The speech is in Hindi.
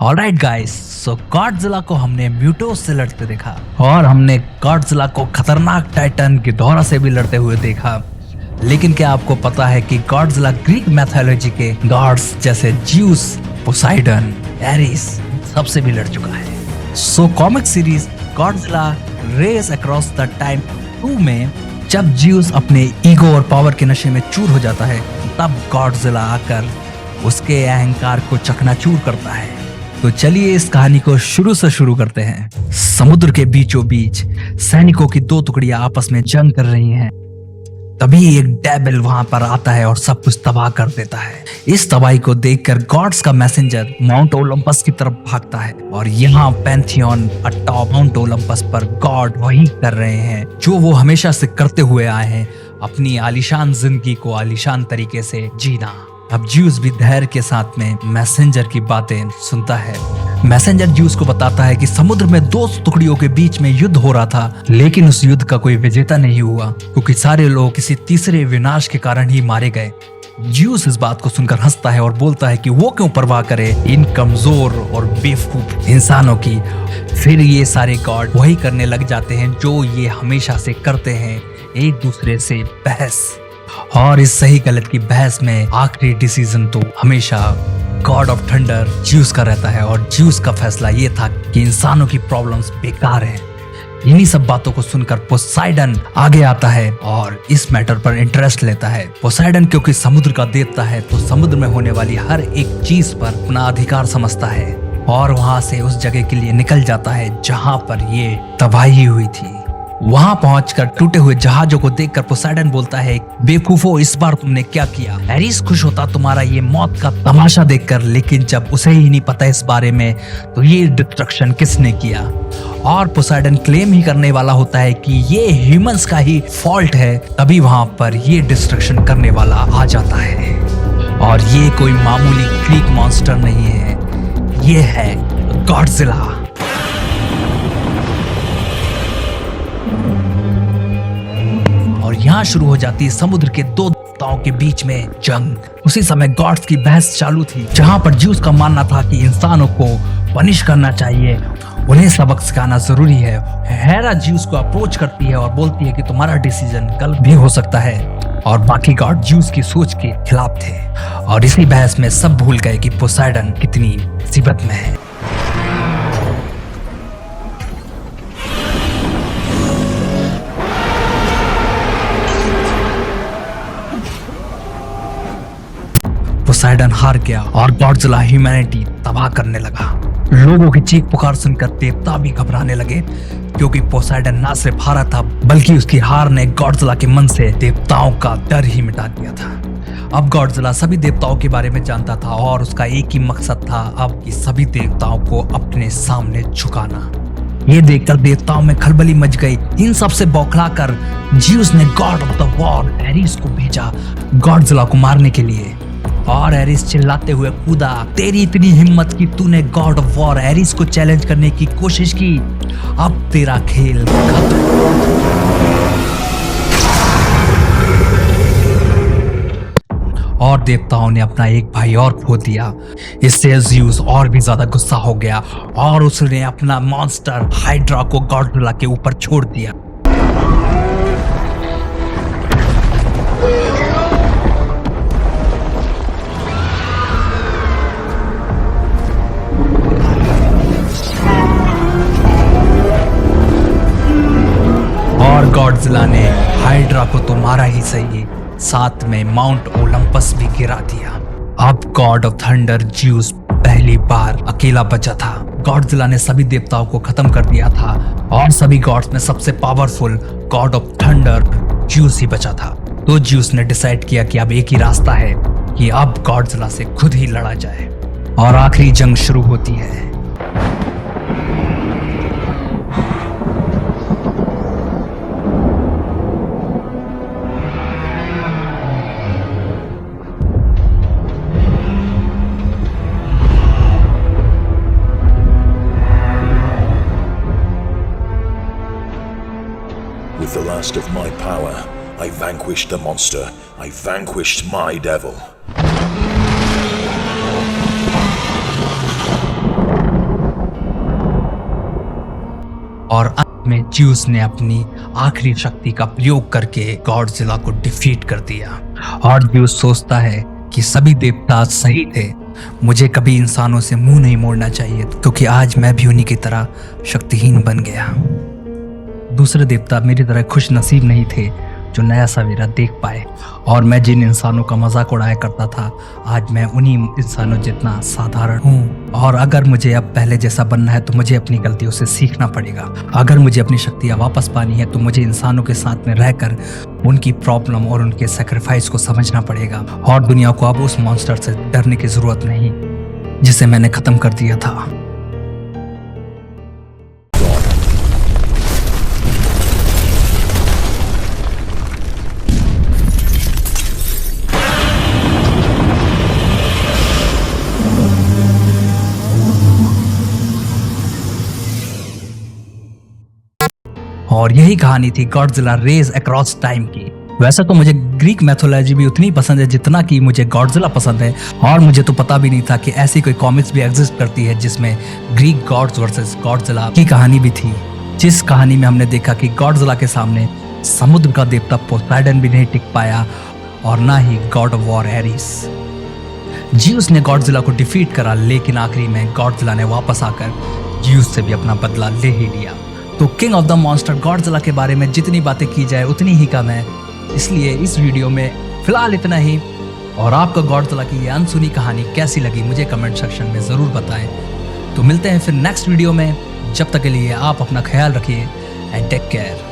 ऑलराइट गाइस, सो गॉडजिला को हमने म्यूटोस से लड़ते देखा और हमने गॉडजिला को खतरनाक टाइटन गिडोरा से भी लड़ते हुए देखा। लेकिन क्या आपको पता है कि गॉडजिला ग्रीक मैथोलॉजी के गॉड्स जैसे ज्यूस, पोसाइडन, एरिस सबसे भी लड़ चुका है। So comic series Godzilla rage across the time 2 में जब ज्यूस अपने ईगो और पावर के नशे में चूर हो जाता है, तब गॉडजिला आकर उसके अहंकार को चकनाचूर करता है। तो चलिए इस कहानी को शुरू से शुरू करते हैं। समुद्र के बीचों बीच सैनिकों की दो टुकड़ियां आपस में जंग कर रही हैं। तभी एक डेविल वहां पर आता है और सब कुछ तबाह कर देता है। इस तबाही को देखकर गॉड्स का मैसेंजर माउंट ओलंपस की तरफ भागता है और यहाँ पैंथियन अटॉप माउंट ओलंपस पर गॉड वही कर रहे हैं जो वो हमेशा से करते हुए आए हैं, अपनी आलीशान जिंदगी को आलीशान तरीके से जीना। अब ज्यूस भी धैर्य के साथ में मैसेंजर की बातें सुनता है। मैसेंजर ज्यूस को बताता है कि समुद्र में दो टुकड़ियों के बीच में युद्ध हो रहा था, लेकिन उस युद्ध का कोई विजेता नहीं हुआ क्योंकि सारे लोग किसी तीसरे विनाश के कारण ही मारे गए। ज्यूस इस बात को सुनकर हंसता है और बोलता है कि वो क्यों परवाह करे इन कमजोर और बेवकूफ इंसानों की। फिर ये सारे गॉड वही करने लग जाते हैं जो ये हमेशा से करते हैं, एक दूसरे से बहस। और इस सही गलत की बहस में आखिरी डिसीजन तो हमेशा गॉड ऑफ थंडर ज्यूस का रहता है और ज्यूस का फैसला ये था कि इंसानों की प्रॉब्लम्स बेकार हैं। इन्हीं सब बातों को सुनकर पोसाइडन आगे आता है और इस मैटर पर इंटरेस्ट लेता है। पोसाइडन क्योंकि समुद्र का देवता है तो समुद्र में होने वाली हर एक चीज पर अपना अधिकार समझता है और वहां से उस जगह के लिए निकल जाता है जहां पर ये तबाही हुई थी। वहां पहुंचकर टूटे हुए जहाजों को देखकर पोसाइडन बोलता है, बेवकूफो इस बार तुमने क्या किया। एरिस खुश होता तुम्हारा ये मौत का तमाशा देखकर, लेकिन जब उसे ही नहीं पता इस बारे में तो ये डिस्ट्रक्शन किसने किया। और पोसाइडन क्लेम ही करने वाला होता है कि ये ह्यूमंस का ही फॉल्ट है। तभी वहां पर ये डिस्ट्रक्शन करने वाला आ जाता है और ये कोई मामूली ग्रीक मॉन्स्टर नहीं है, ये है गॉडजिला। और यहाँ शुरू हो जाती है समुद्र के दो देवताओं के बीच में जंग। उसी समय गॉड्स की बहस चालू थी जहाँ पर ज्यूस का मानना था कि इंसानों को पनिश करना चाहिए, उन्हें सबक सिखाना जरूरी है। हेरा ज्यूस को अप्रोच करती है और बोलती है कि तुम्हारा डिसीजन गलत भी हो सकता है। और बाकी गॉड ज्यूस की सोच के खिलाफ थे और इसी बहस में सब भूल गए कि पोसाइडन कितनी मुसीबत में है। पोसाइडन हार गया और गॉडजिला ह्यूमैनिटी तबाह करने लगा। लोगों की चीख पुकार सुनकर देवता भी घबराने लगे क्योंकि पोसाइडन ना सिर्फ हारा था बल्कि उसकी हार ने गॉडजिला के मन से देवताओं का डर ही मिटा दिया था। अब गॉडजिला सभी देवताओं के बारे में जानता था और उसका एक ही मकसद था, अब कि सभी देवताओं को अपने सामने झुकाना। ये देखकर देवताओं में खलबली मच गई। इन सब से बौखलाकर ज्यूस ने god of the war Ares को भेजा गॉडजिला को मारने के लिए। और एरिस चिल्लाते हुए कूदा, तेरी इतनी हिम्मत कि तूने गॉड ऑफ वॉर एरिस को चैलेंज करने की कोशिश की, अब तेरा खेल खत्म। और देवताओं ने अपना एक भाई और खो दिया। इससे ज्यूस और भी ज्यादा गुस्सा हो गया और उसने अपना मॉन्स्टर हाइड्रा को गॉडजिला के ऊपर छोड़ दिया। गॉडजिला ने हाइड्रा को तो मारा ही सही, साथ में माउंट ओलंपस भी गिरा दिया। अब गॉड ऑफ थंडर ज्यूस पहली बार अकेला बचा था। गॉडजिला ने सभी देवताओं को खत्म कर दिया था और सभी गॉड्स में सबसे powerful god of thunder Zeus ही बचा था। तो ज्यूस ने डिसाइड किया कि अब एक ही रास्ता है कि अब गॉडजिला से खुद ही लड़ा जाए। और आखिरी जंग शुरू होती है। With the last of my power, I vanquished the monster. I vanquished my devil. और अंत में ज्यूस ने अपनी आखिरी शक्ति का प्रयोग करके गॉडजिला को डिफीट कर दिया। और ज्यूस सोचता है कि सभी देवता सही थे, मुझे कभी इंसानों से मुंह नहीं मोड़ना चाहिए क्योंकि आज मैं भी उन्हीं की तरह शक्तिहीन बन गया। दूसरे देवता मेरी तरह खुश नसीब नहीं थे जो नया सवेरा देख पाए, और मैं जिन इंसानों का मजाक उड़ाया करता था आज मैं उन्हीं इंसानों जितना साधारण हूँ। और अगर मुझे अब पहले जैसा बनना है तो मुझे अपनी गलतियों से सीखना पड़ेगा। अगर मुझे अपनी शक्तियाँ वापस पानी है तो मुझे इंसानों के साथ में रहकर उनकी प्रॉब्लम और उनके सेक्रीफाइस को समझना पड़ेगा। और दुनिया को अब उस मॉन्स्टर से डरने की जरूरत नहीं जिसे मैंने खत्म कर दिया था। और यही कहानी थी गॉडजिला रेज अक्रॉस टाइम की। वैसे तो मुझे ग्रीक मैथोलॉजी भी उतनी पसंद है जितना कि मुझे गॉडजिला पसंद है, और मुझे तो पता भी नहीं था कि ऐसी कोई कॉमिक्स भी एग्जिस्ट करती है जिसमें ग्रीक गॉड्स वर्सेस गॉडजिला की कहानी भी थी। जिस कहानी में हमने देखा कि गॉडजिला के सामने समुद्र का देवता पोसाइडन भी नहीं टिक पाया और ना ही god of war Ares. Zeus ने गॉडजिला को डिफीट करा, लेकिन आखिरी में गॉडजिला ने वापस आकर ज्यूस से भी अपना बदला ले ही लिया। तो king of the monster Godzilla के बारे में जितनी बातें की जाए उतनी ही कम है, इसलिए इस वीडियो में फिलहाल इतना ही। और आपको गॉडजिला की ये अनसुनी कहानी कैसी लगी मुझे कमेंट सेक्शन में ज़रूर बताएं। तो मिलते हैं फिर नेक्स्ट वीडियो में, जब तक के लिए आप अपना ख्याल रखिए एंड टेक केयर।